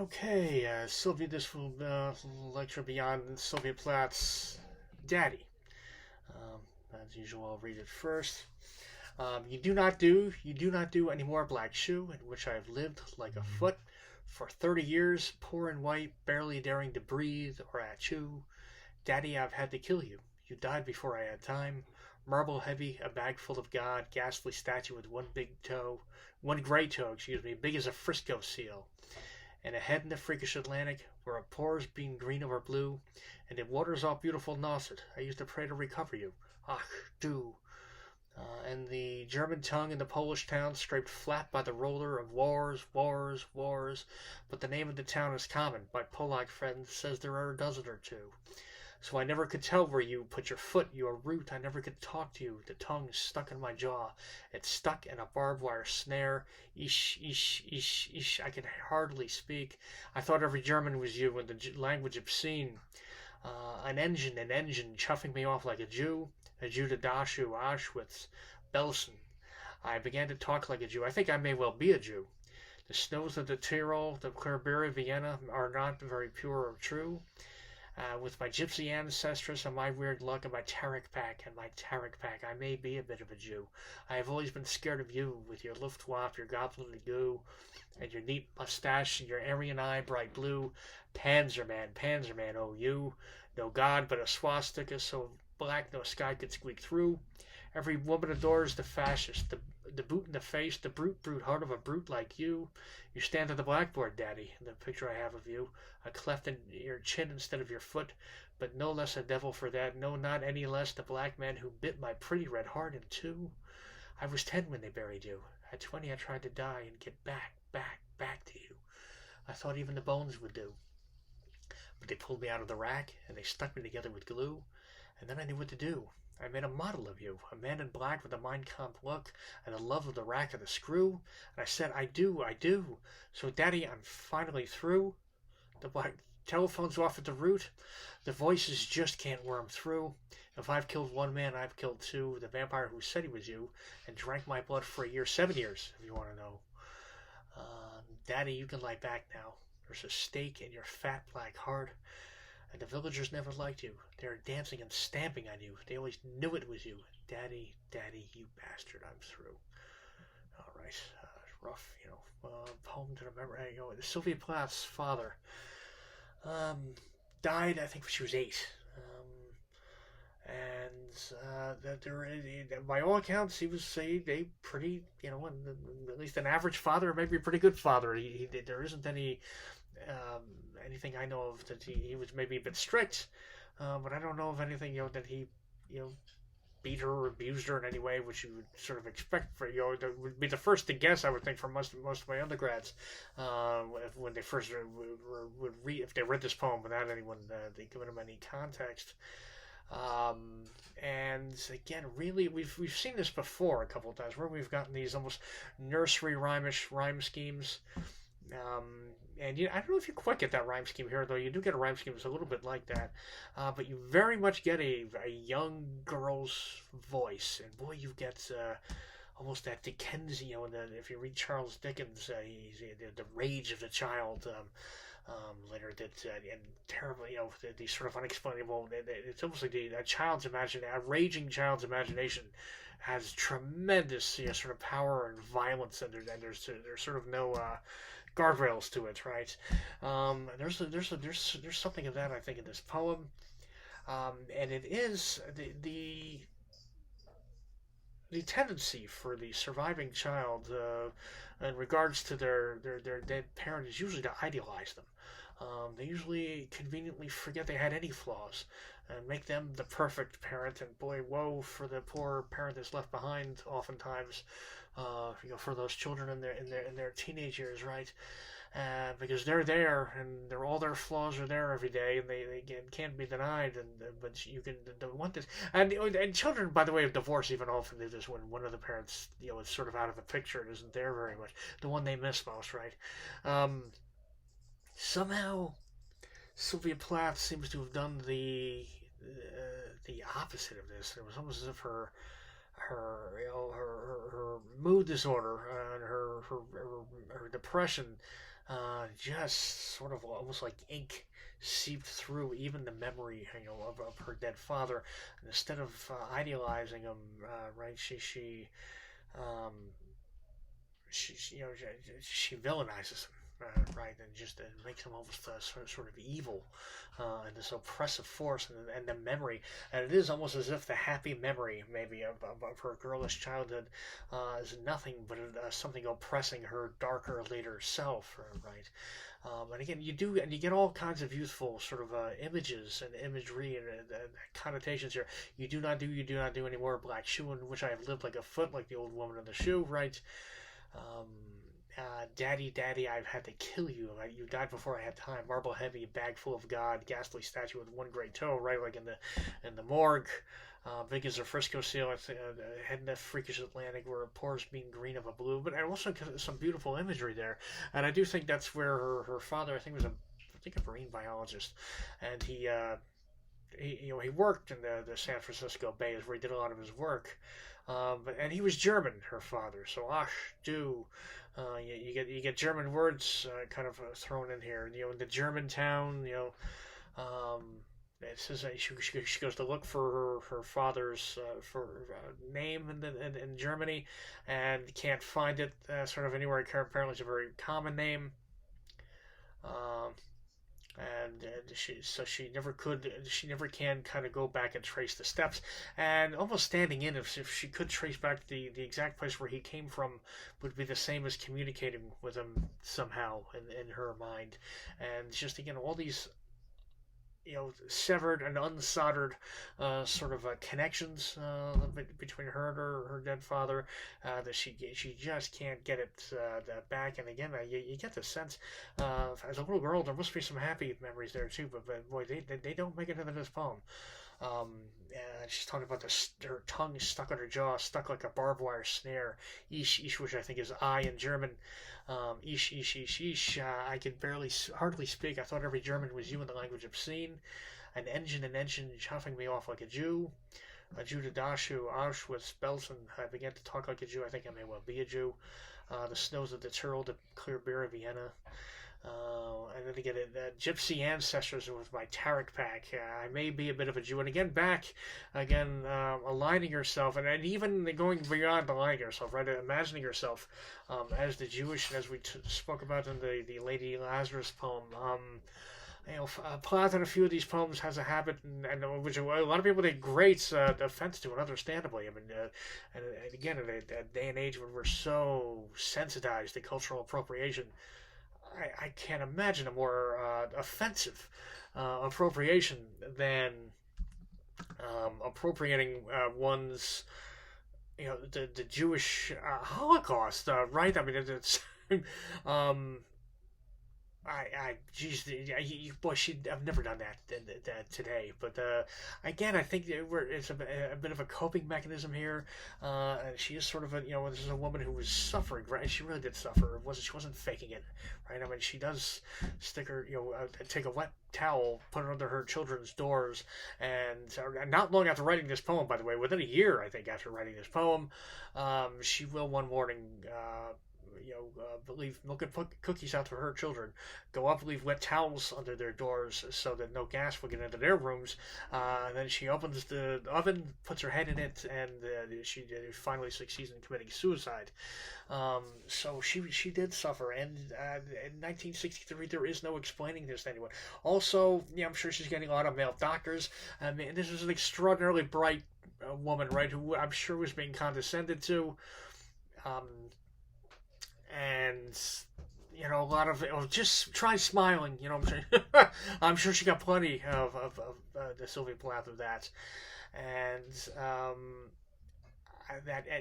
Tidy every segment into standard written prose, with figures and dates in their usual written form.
Okay, Sylvia, this will lecture beyond Sylvia Plath's Daddy. Um, as usual, I'll read it first. You do not do any more black shoe, in which I have lived like a foot for 30 years, poor and white, barely daring to breathe or at you. Daddy, I've had to kill you. You died before I had time. Marble heavy, a bag full of God, ghastly statue with one gray toe, big as a Frisco seal, and a head in the freakish Atlantic, where it pours being green over blue, and it waters off beautiful Nauset. I used to pray to recover you. Ach, du. And the German tongue in the Polish town scraped flat by the roller of wars, wars, wars. But the name of the town is common. My Polack friend says there are a dozen or two. So I never could tell where you put your foot, your root. I never could talk to you. The tongue stuck in my jaw. It's stuck in a barbed wire snare. Ish, ish, ish, ish. I could hardly speak. I thought every German was you, and the language obscene. An engine, chuffing me off like a Jew to Dachau, Auschwitz, Belsen. I began to talk like a Jew. I think I may well be a Jew. The snows of the Tyrol, the Clerberry, Vienna are not very pure or true. With my gypsy ancestress and my weird luck and my Tarek pack, I may be a bit of a Jew. I have always been scared of you, with your Luftwaffe, your goblinly goo, and your neat mustache, and your Aryan eye, bright blue. Panzerman, oh you. No God, but a swastika so black no sky could squeak through. Every woman adores the fascist, the boot in the face, the brute heart of a brute like you. You stand at the blackboard, Daddy, in the picture I have of you, a cleft in your chin instead of your foot, but no less a devil for that, no, not any less the black man who bit my pretty red heart in two. I was 10 when they buried you. At 20 I tried to die and get back to you. I thought even the bones would do. But they pulled me out of the rack, and they stuck me together with glue, and then I knew what to do. I made a model of you, a man in black with a Mein Kampf look and the love of the rack and the screw. And I said, I do. So, Daddy, I'm finally through. The black telephone's off at the root. The voices just can't worm through. If I've killed one man, I've killed two. The vampire who said he was you and drank my blood for a year, 7 years, if you want to know. Daddy, you can lie back now. There's a stake in your fat black heart. And the villagers never liked you. They were dancing and stamping on you. They always knew it was you. Daddy, you bastard, I'm through. All right, rough, poem to remember. Sylvia Plath's father died, I think, when she was 8. By all accounts, he was a pretty, at least an average father, maybe a pretty good father. There isn't anything I know of that he was maybe a bit strict, but I don't know of anything that he beat her or abused her in any way, which you would sort of expect for that would be the first to guess, I would think, for most of my undergrads when they first would read, if they read this poem without anyone giving them any context. And again, really, we've seen this before a couple of times where we've gotten these almost nursery rhyme schemes. And I don't know if you quite get that rhyme scheme here, though. You do get a rhyme scheme that's a little bit like that, but you very much get a young girl's voice, and boy, you get almost that Dickensian. If you read Charles Dickens, the rage of the child. Later that and terrible, these sort of unexplainable. It's almost like a raging child's imagination has tremendous sort of power and violence, and there's sort of no guardrails to it, right? There's something of that, I think, in this poem, and it is the tendency for the surviving child in regards to their dead parent is usually to idealize them. They usually conveniently forget they had any flaws and make them the perfect parent. And boy, woe for the poor parent that's left behind. Oftentimes, for those children in their teenage years, right? Because they're there and all their flaws are there every day, and they can't be denied. But you can want this, and children, by the way, of divorce even often do this when one of the parents is sort of out of the picture and isn't there very much, the one they miss most, right? Somehow Sylvia Plath seems to have done the opposite of this. It was almost as if her mood disorder and her depression just sort of almost like ink seeped through even the memory, of her dead father. And instead of idealizing him, right, um, she villainizes him. Right, and just makes him almost sort of evil, and this oppressive force, and the memory, and it is almost as if the happy memory, maybe of her girlish childhood, is nothing but something oppressing her darker later self, right? And again, you get all kinds of youthful sort of images and imagery and connotations here. You do not do anymore. Black shoe in which I have lived like a foot, like the old woman in the shoe, right? Um, Daddy, Daddy, I've had to kill you. Right? You died before I had time. Marble heavy, bag full of God, ghastly statue with one great toe, right? Like in the morgue. Big as a Frisco seal, heading to freakish Atlantic where it pours mean green of a blue. But also some beautiful imagery there, and I do think that's where her father, I think, was a marine biologist, and he worked in the San Francisco Bay, is where he did a lot of his work. And he was German, her father. So Ach, du, you get German words kind of thrown in here. In the German town, um, it says she goes to look for her father's name in Germany, and can't find it sort of anywhere. Apparently, it's a very common name. Um, and she never can kind of go back and trace the steps, and almost standing in, if she could trace back the exact place where he came from, would be the same as communicating with him somehow in her mind. And just again, all these severed and unsoldered sort of connections between her and her dead father, that she just can't get it back. And again, you get the sense as a little girl there must be some happy memories there too, but boy, they don't make it into this poem. Um, she's talking about her tongue stuck on her jaw, stuck like a barbed wire snare. Ish, ish, which I think is I in German. Ish, ish, ish, ish. I could hardly speak. I thought every German was you in the language obscene. An engine, chuffing me off like a Jew. A Jew to Dashu, Auschwitz, Belsen. I began to talk like a Jew. I think I may well be a Jew. The snows of the Tyrol, the clear beer of Vienna. And then again, Gypsy ancestors with my Tarek pack. I may be a bit of a Jew. And again, aligning yourself, and even going beyond aligning yourself, right? Imagining yourself as the Jewish, as we spoke about in the Lady Lazarus poem. Plath in a few of these poems has a habit, and which a lot of people take great offense to, and understandably. I mean, and again, in a day and age when we're so sensitized to cultural appropriation, I can't imagine a more offensive appropriation than appropriating one's, the Jewish Holocaust, right? I mean, it's um, geez, boy, I've never done that today. But again, I think it's a bit of a coping mechanism here. She is sort of this is a woman who was suffering, right? She really did suffer. She wasn't faking it, right? I mean, she does stick her, take a wet towel, put it under her children's doors, and not long after writing this poem, by the way, within a year, I think, after writing this poem, she will one morning. Leave milk and cookies out for her children, go up, leave wet towels under their doors so that no gas will get into their rooms. And then she opens the oven, puts her head in it, and she finally succeeds in committing suicide. So she did suffer, and in 1963 there is no explaining this to anyone. Also, I'm sure she's getting a lot of male doctors. I mean, this is an extraordinarily bright woman, right, who I'm sure was being condescended to. And a lot of just try smiling. I'm sure, I'm sure she got plenty of the Sylvia Plath of that, and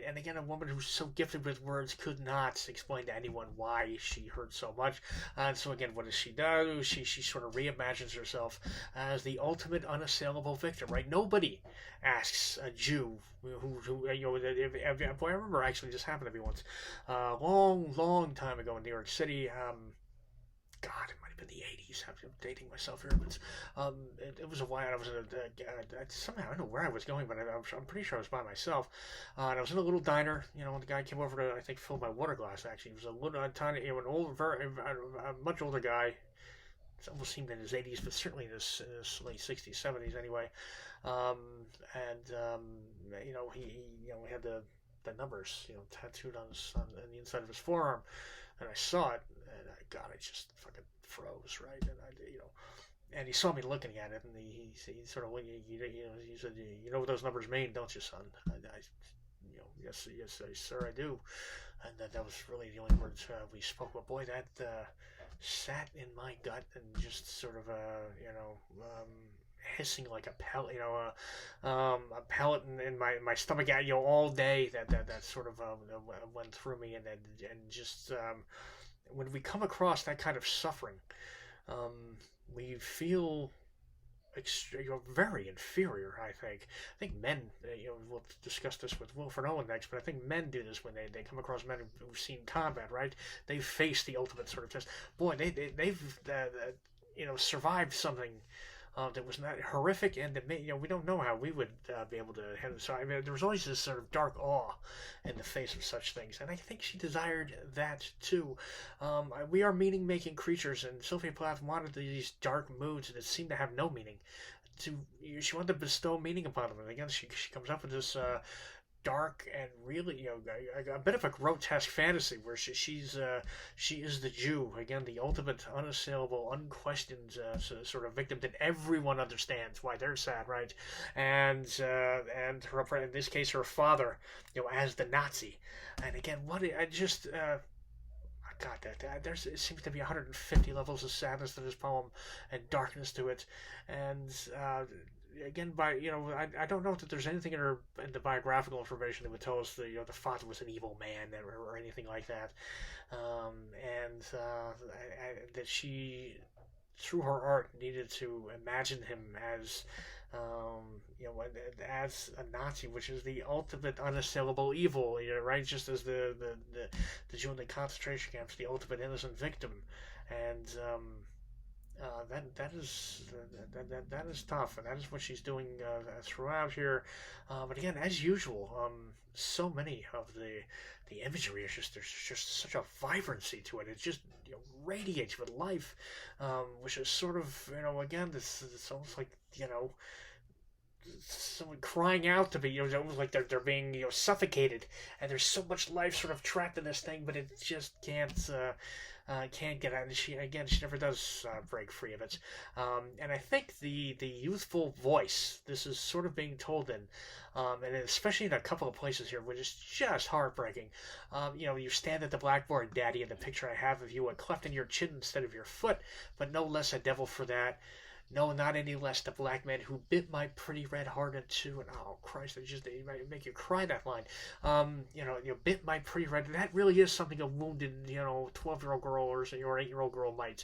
and again, a woman who's so gifted with words could not explain to anyone why she hurt so much. And so again, what does she do? She sort of reimagines herself as the ultimate unassailable victim, right? Nobody asks a Jew who I remember actually this happened to me once, long time ago in New York City. God, it might have been the 80s. I'm dating myself here, but it was a while. I was in somehow, I don't know where I was going, but I'm pretty sure I was by myself. And I was in a little diner, when the guy came over to, I think, fill my water glass, actually. He was a little, tiny, an old, a much older guy. It almost seemed in his 80s, but certainly in his late 60s, 70s anyway. Um, he had the numbers, tattooed on the inside of his forearm, and I saw it, and I just fucking froze, right? And and he saw me looking at it, and he sort of, he said, "You know what those numbers mean, don't you, son?" Yes, sir, I do. And that was really the only words we spoke. But boy, that sat in my gut and just sort of, hissing like a pellet, a pellet in my stomach, all day. That sort of went through me, and just when we come across that kind of suffering, we feel very inferior. I think men, we'll discuss this with Wilfred Owen next, but I think men do this when they come across men who've seen combat, right? They've faced the ultimate sort of test. Boy, they've survived something that was not horrific, and that we don't know how we would be able to handle it. So I mean, there was always this sort of dark awe in the face of such things, and I think she desired that too. We are meaning-making creatures, and Sylvia Plath wanted these dark moods that seem to have no meaning. She wanted to bestow meaning upon them, and again, she comes up with this dark and really, a bit of a grotesque fantasy where she is the Jew, again, the ultimate, unassailable, unquestioned sort of victim that everyone understands why they're sad, right? And her, in this case, her father, as the Nazi. And again, God, it seems to be 150 levels of sadness to this poem and darkness to it, and again, I don't know that there's anything in the biographical information that would tell us that the father was an evil man or anything like that, that she, through her art, needed to imagine him as as a Nazi, which is the ultimate unassailable evil, right? Just as the Jew in the concentration camps, the ultimate innocent victim, and that is tough, and that is what she's doing throughout here. But again, as usual, so many of the imagery is there's just such a vibrancy to it. It just radiates with life, which is sort of again it's almost like someone crying out to be, it's almost like they're being suffocated, and there's so much life sort of trapped in this thing, but it just can't get out. And she never does break free of it. And I think the youthful voice this is sort of being told in, and especially in a couple of places here, which is just heartbreaking. You stand at the blackboard, Daddy, in the picture I have of you, a cleft in your chin instead of your foot, but no less a devil for that. No, not any less the black man who bit my pretty red heart in two. And oh Christ, it might make you cry, that line. Bit my pretty red. That really is something a wounded 12-year-old girl or 8-year-old girl might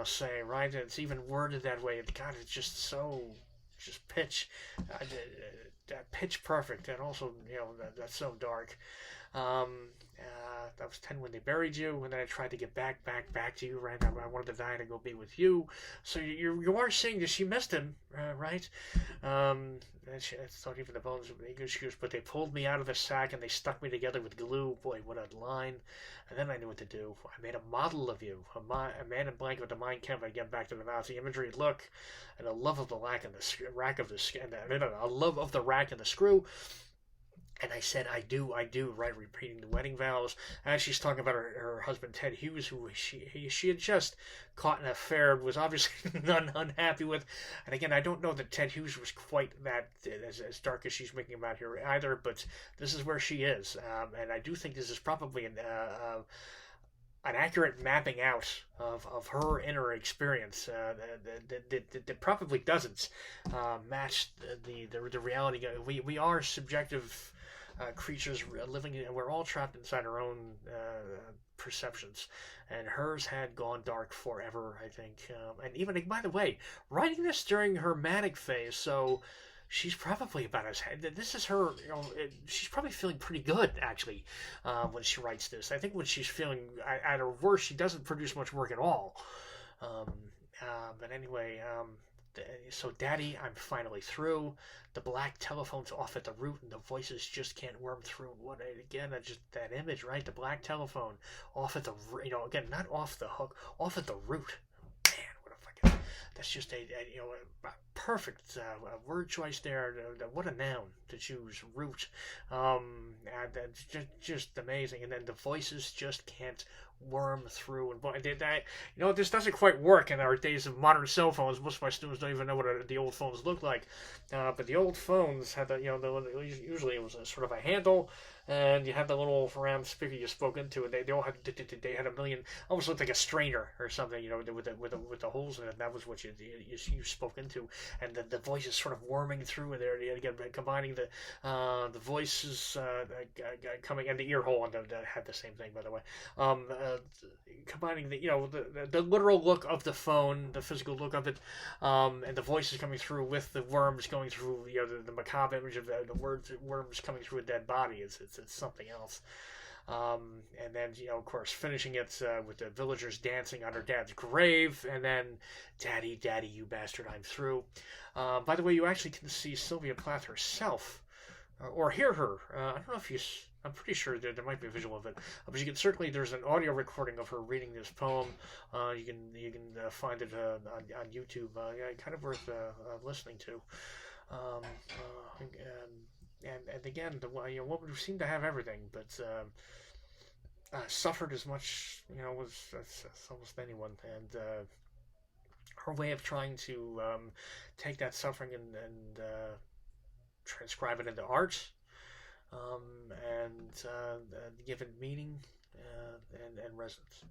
say, right? And it's even worded that way. And God, it's just pitch perfect, and also that's so dark. That was 10 when they buried you, and then I tried to get back to you, right? I wanted to die to go be with you. So you are saying that she missed him, right? And I thought even the bones would be good excuse, but they pulled me out of the sack and they stuck me together with glue. Boy, what a line! And then I knew what to do. I made a model of you, a man in black with a mind canvas. Again, back to the Nazi imagery. Look, and a love of the rack and the rack of the a love of the rack and the screw. And I said, I do, right, repeating the wedding vows. As she's talking about her husband, Ted Hughes, who she had just caught an affair, was obviously unhappy with. And again, I don't know that Ted Hughes was quite that as dark as she's making him out here either, but this is where she is. And I do think this is probably an accurate mapping out of her inner experience that probably doesn't match the reality. We are subjective creatures living, and we're all trapped inside our own perceptions, and hers had gone dark forever, I think. And even, by the way, writing this during her manic phase, so she's probably about as this is her. She's probably feeling pretty good actually when she writes this. I think when she's feeling at her worst, she doesn't produce much work at all. Um, but anyway, so Daddy, I'm finally through. The black telephone's off at the root, and the voices just can't worm through. What again? Just that image, right? The black telephone off at the, again, not off the hook, off at the root. Man, what a fucking. That's just a perfect word choice there. What a noun to choose, root. And just amazing. And then the voices just can't worm through. And this doesn't quite work in our days of modern cell phones. Most of my students don't even know what the old phones look like. But the old phones had usually it was a sort of a handle, and you had the little round speaker you spoke into, and they all had a million, almost looked like a strainer or something, with the holes in it. That was what you spoke into, and the voices sort of worming through there. Again, combining the voices coming, and the ear hole, and that had the same thing, by the way. Combining the literal look of the phone, the physical look of it, and the voices coming through with the worms going through, the macabre image of the worms coming through a dead body. It's something else. And then, of course, finishing it with the villagers dancing on her dad's grave, and then, Daddy, Daddy, you bastard, I'm through. By the way, you actually can see Sylvia Plath herself, or hear her. I don't know if you. I'm pretty sure there might be a visual of it, but you can certainly. There's an audio recording of her reading this poem. You can find it on YouTube. Kind of worth listening to. And again, the woman who seemed to have everything, but suffered as much, as almost anyone, and her way of trying to take that suffering and transcribe it into art, and give it meaning and resonance.